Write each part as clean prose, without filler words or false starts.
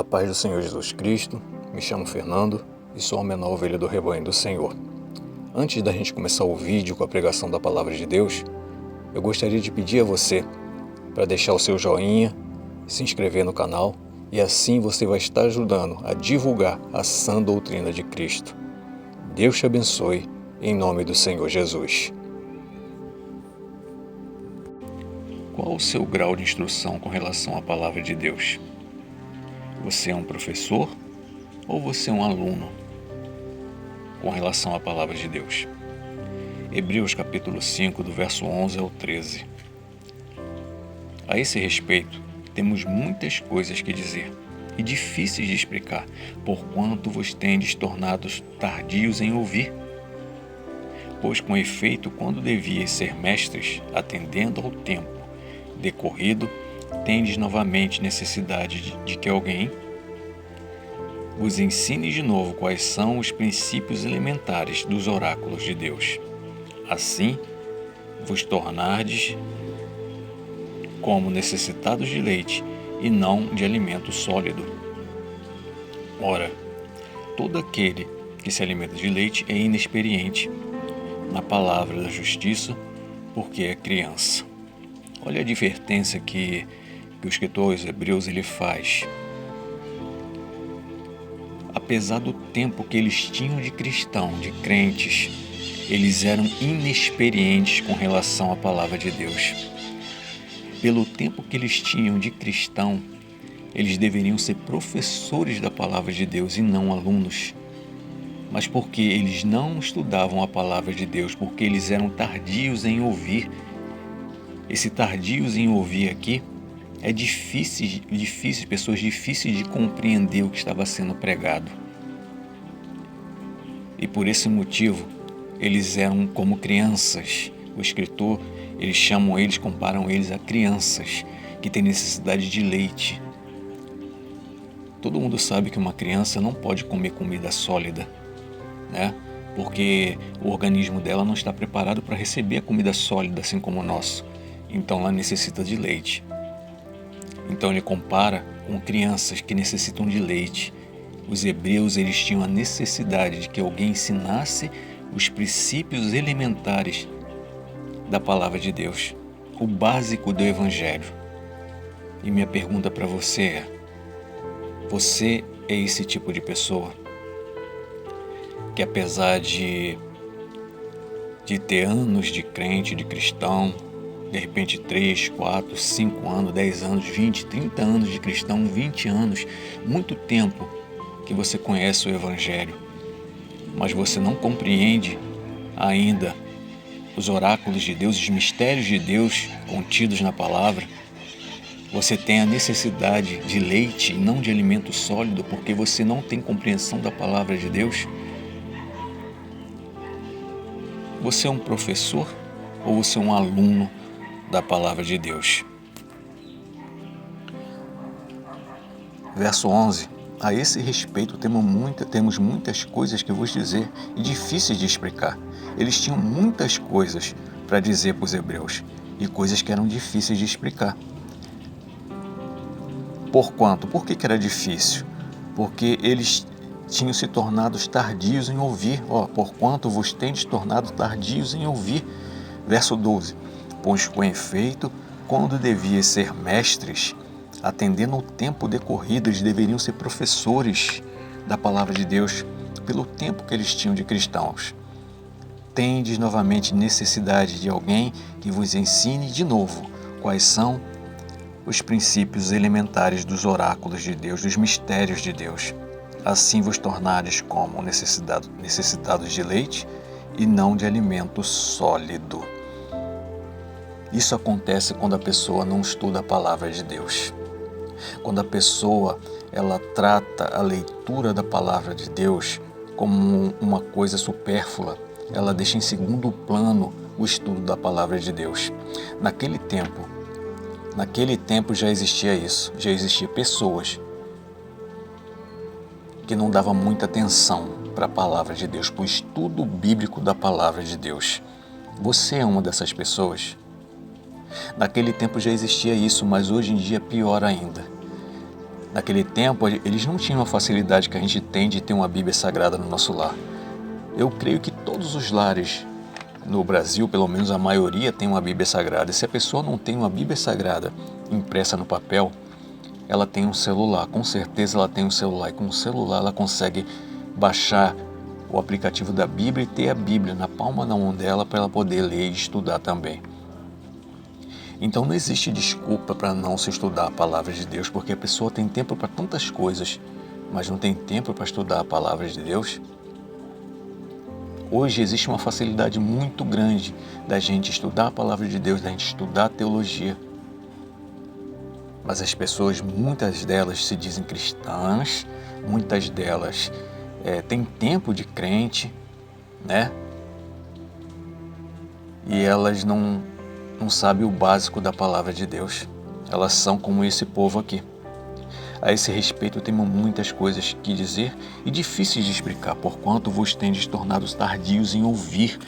A paz do Senhor Jesus Cristo, me chamo Fernando e sou a menor ovelha do rebanho do Senhor. Antes da gente começar o vídeo com a pregação da Palavra de Deus, eu gostaria de pedir a você para deixar o seu joinha, se inscrever no canal e assim você vai estar ajudando a divulgar a sã doutrina de Cristo. Deus te abençoe, em nome do Senhor Jesus. Qual o seu grau de instrução com relação à Palavra de Deus? Você é um professor ou você é um aluno com relação à Palavra de Deus? Hebreus capítulo 5, do verso 11 ao 13. A esse respeito, temos muitas coisas que dizer e difíceis de explicar, porquanto vos tendes tornados tardios em ouvir. Pois com efeito, quando devíeis ser mestres, atendendo ao tempo decorrido, tendes novamente necessidade de que alguém vos ensine de novo quais são os princípios elementares dos oráculos de Deus. Assim, vos tornardes como necessitados de leite e não de alimento sólido. Ora, todo aquele que se alimenta de leite é inexperiente na palavra da justiça, porque é criança. Olha a advertência que o escritor aos Hebreus ele faz. Apesar do tempo que eles tinham de cristão, de crentes, eles eram inexperientes com relação à palavra de Deus. Pelo tempo que eles tinham de cristão, eles deveriam ser professores da palavra de Deus e não alunos. Mas porque eles não estudavam a palavra de Deus, porque eles eram tardios em ouvir, esse tardios em ouvir aqui é difícil, pessoas difíceis de compreender o que estava sendo pregado. E por esse motivo, eles eram como crianças. O escritor, comparam eles a crianças que têm necessidade de leite. Todo mundo sabe que uma criança não pode comer comida sólida, né? Porque o organismo dela não está preparado para receber a comida sólida, assim como o nosso. Então ela necessita de leite. Então ele compara com crianças que necessitam de leite. Os hebreus eles tinham a necessidade de que alguém ensinasse os princípios elementares da palavra de Deus, o básico do Evangelho. E minha pergunta para você é: você é esse tipo de pessoa que apesar de ter anos de crente, de cristão, de repente 3, 4, 5 anos, 10 anos, 20, 30 anos de cristão, 20 anos, muito tempo que você conhece o Evangelho, mas você não compreende ainda os oráculos de Deus, os mistérios de Deus contidos na palavra. Você tem a necessidade de leite e não de alimento sólido porque você não tem compreensão da palavra de Deus. Você é um professor ou você é um aluno da palavra de Deus? Verso 11. A esse respeito temos muitas coisas que vos dizer e difíceis de explicar. Eles tinham muitas coisas para dizer para os hebreus e coisas que eram difíceis de explicar. Porquanto? Por que era difícil? Porque eles tinham se tornado tardios em ouvir. Porquanto vos tendes tornado tardios em ouvir. Verso 12. Pois com efeito, quando deviam ser mestres, atendendo ao tempo decorrido, eles deveriam ser professores da palavra de Deus, pelo tempo que eles tinham de cristãos. Tendes novamente necessidade de alguém que vos ensine de novo quais são os princípios elementares dos oráculos de Deus, dos mistérios de Deus. Assim vos tornares como necessitados de leite e não de alimento sólido. Isso acontece quando a pessoa não estuda a palavra de Deus. Quando a pessoa ela trata a leitura da palavra de Deus como uma coisa supérflua, ela deixa em segundo plano o estudo da palavra de Deus. Naquele tempo já existia isso, já existia pessoas que não davam muita atenção para a palavra de Deus, para o estudo bíblico da palavra de Deus. Você é uma dessas pessoas? Naquele tempo já existia isso, mas hoje em dia é pior ainda. Naquele tempo, eles não tinham a facilidade que a gente tem de ter uma Bíblia Sagrada no nosso lar. Eu creio que todos os lares no Brasil, pelo menos a maioria, tem uma Bíblia Sagrada. E se a pessoa não tem uma Bíblia Sagrada impressa no papel, ela tem um celular. Com certeza ela tem um celular. E com o celular ela consegue baixar o aplicativo da Bíblia e ter a Bíblia na palma da mão dela para ela poder ler e estudar também. Então não existe desculpa para não se estudar a palavra de Deus, porque a pessoa tem tempo para tantas coisas, mas não tem tempo para estudar a palavra de Deus. Hoje existe uma facilidade muito grande da gente estudar a palavra de Deus, da gente estudar a teologia. Mas as pessoas, muitas delas se dizem cristãs, muitas delas têm tempo de crente, né? E elas não sabem o básico da palavra de Deus. Elas são como esse povo aqui. A esse respeito, temos muitas coisas que dizer e difíceis de explicar, porquanto vos tendes tornados tardios em ouvir,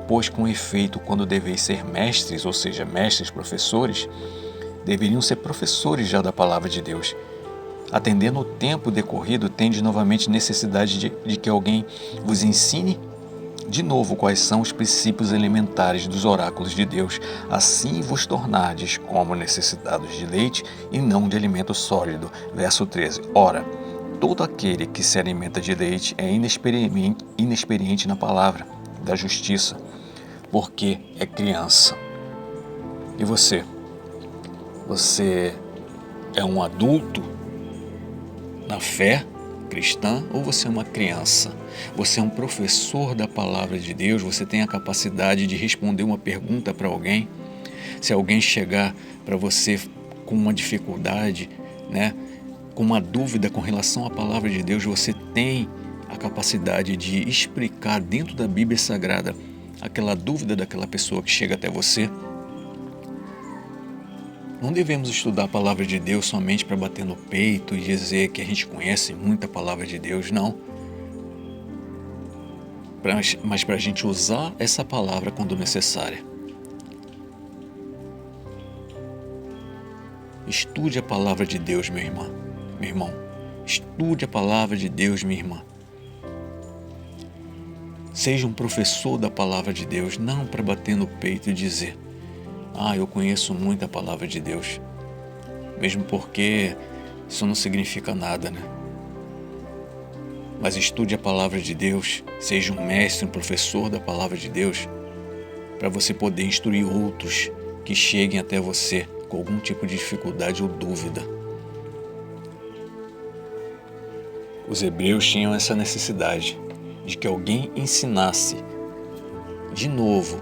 pois com efeito, quando deveis ser mestres, ou seja, mestres, professores, deveriam ser professores já da palavra de Deus. Atendendo o tempo decorrido, tendes novamente necessidade de que alguém vos ensine de novo quais são os princípios elementares dos oráculos de Deus. Assim vos tornardes como necessitados de leite e não de alimento sólido. Verso 13. Ora, todo aquele que se alimenta de leite é inexperiente na palavra da justiça, porque é criança. E você? Você é um adulto na fé cristã ou você é uma criança? Você é um professor da palavra de Deus? Você tem a capacidade de responder uma pergunta para alguém? Se alguém chegar para você com uma dificuldade, né, com uma dúvida com relação à palavra de Deus, você tem a capacidade de explicar dentro da Bíblia Sagrada aquela dúvida daquela pessoa que chega até você? Não devemos estudar a palavra de Deus somente para bater no peito e dizer que a gente conhece muita palavra de Deus, não. Mas para a gente usar essa palavra quando necessária. Estude a palavra de Deus, meu irmão. Estude a palavra de Deus, minha irmã. Seja um professor da palavra de Deus, não para bater no peito e dizer: eu conheço muito a palavra de Deus. Mesmo porque isso não significa nada, né? Mas estude a palavra de Deus, seja um mestre, um professor da palavra de Deus, para você poder instruir outros que cheguem até você com algum tipo de dificuldade ou dúvida. Os hebreus tinham essa necessidade de que alguém ensinasse de novo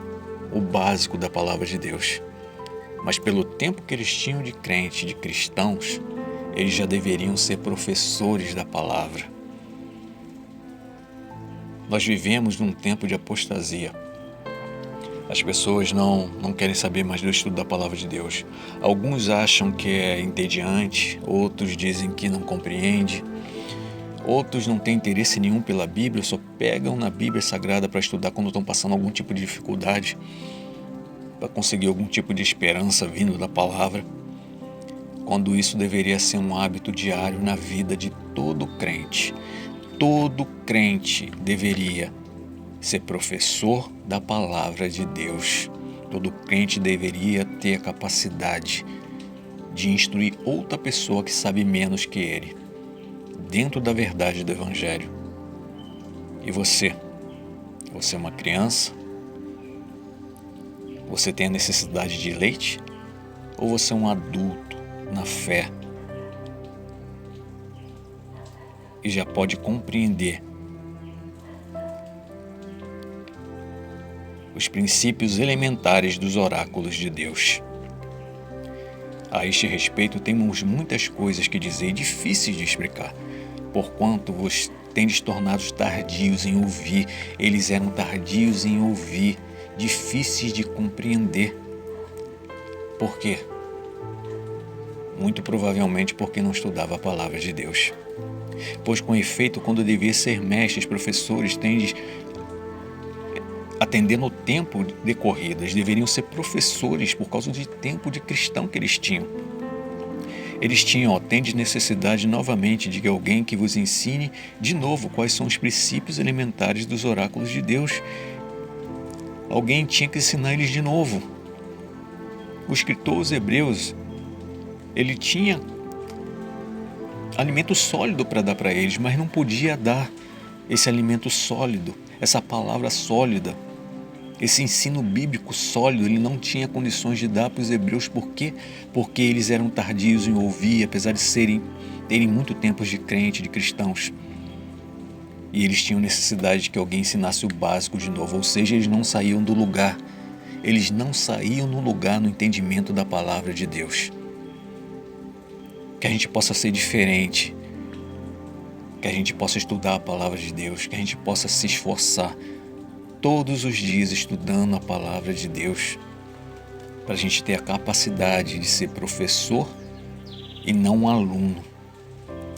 o básico da palavra de Deus. Mas pelo tempo que eles tinham de crente, de cristãos, eles já deveriam ser professores da palavra. Nós vivemos num tempo de apostasia. As pessoas não querem saber mais do estudo da palavra de Deus. Alguns acham que é entediante, outros dizem que não compreende, outros não têm interesse nenhum pela Bíblia, só pegam na Bíblia Sagrada para estudar quando estão passando algum tipo de dificuldade, para conseguir algum tipo de esperança vindo da palavra, quando isso deveria ser um hábito diário na vida de todo crente. Todo crente deveria ser professor da palavra de Deus. Todo crente deveria ter a capacidade de instruir outra pessoa que sabe menos que ele, dentro da verdade do Evangelho. E você? Você é uma criança? Você tem a necessidade de leite? Ou você é um adulto na fé e já pode compreender os princípios elementares dos oráculos de Deus? A este respeito, temos muitas coisas que dizer e difíceis de explicar, porquanto vos tendes tornados tardios em ouvir. Eles eram tardios em ouvir, difíceis de compreender. Por quê? Muito provavelmente porque não estudava a palavra de Deus. Pois com efeito, quando devia ser mestres, professores, tendes, atendendo o tempo decorrido, eles deveriam ser professores por causa do tempo de cristão que eles tinham. Eles têm necessidade novamente de alguém que vos ensine de novo quais são os princípios elementares dos oráculos de Deus. Alguém tinha que ensinar eles de novo. O escritor aos Hebreus, ele tinha alimento sólido para dar para eles, mas não podia dar esse alimento sólido, essa palavra sólida, esse ensino bíblico sólido. Ele não tinha condições de dar para os hebreus. Por quê? Porque eles eram tardios em ouvir, apesar de terem muito tempo de crente, de cristãos. E eles tinham necessidade de que alguém ensinasse o básico de novo, ou seja, eles não saíam do lugar. Eles não saíam no lugar no entendimento da palavra de Deus. Que a gente possa ser diferente, que a gente possa estudar a palavra de Deus, que a gente possa se esforçar todos os dias estudando a palavra de Deus, para a gente ter a capacidade de ser professor e não um aluno.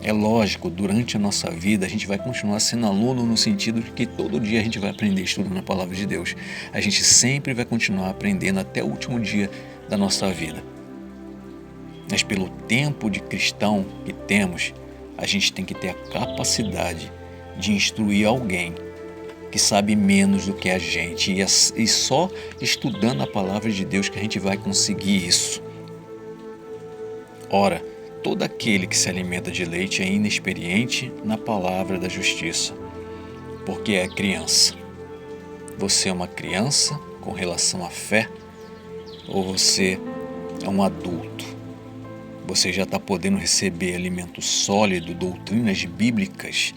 É lógico, durante a nossa vida a gente vai continuar sendo aluno no sentido de que todo dia a gente vai aprender estudando a palavra de Deus. A gente sempre vai continuar aprendendo até o último dia da nossa vida. Mas pelo tempo de cristão que temos, a gente tem que ter a capacidade de instruir alguém que sabe menos do que a gente. E só estudando a palavra de Deus que a gente vai conseguir isso. Ora, todo aquele que se alimenta de leite é inexperiente na palavra da justiça, porque é criança. Você é uma criança com relação à fé, ou você é um adulto? Você já está podendo receber alimento sólido, doutrinas bíblicas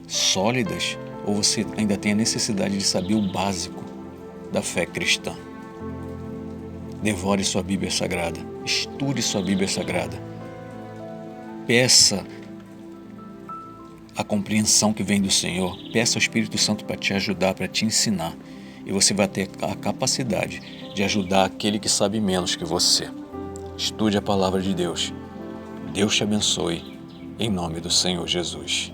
sólidas, ou você ainda tem a necessidade de saber o básico da fé cristã? Devore sua Bíblia Sagrada, estude sua Bíblia Sagrada, peça a compreensão que vem do Senhor, peça ao Espírito Santo para te ajudar, para te ensinar, e você vai ter a capacidade de ajudar aquele que sabe menos que você. Estude a palavra de Deus. Deus te abençoe, em nome do Senhor Jesus.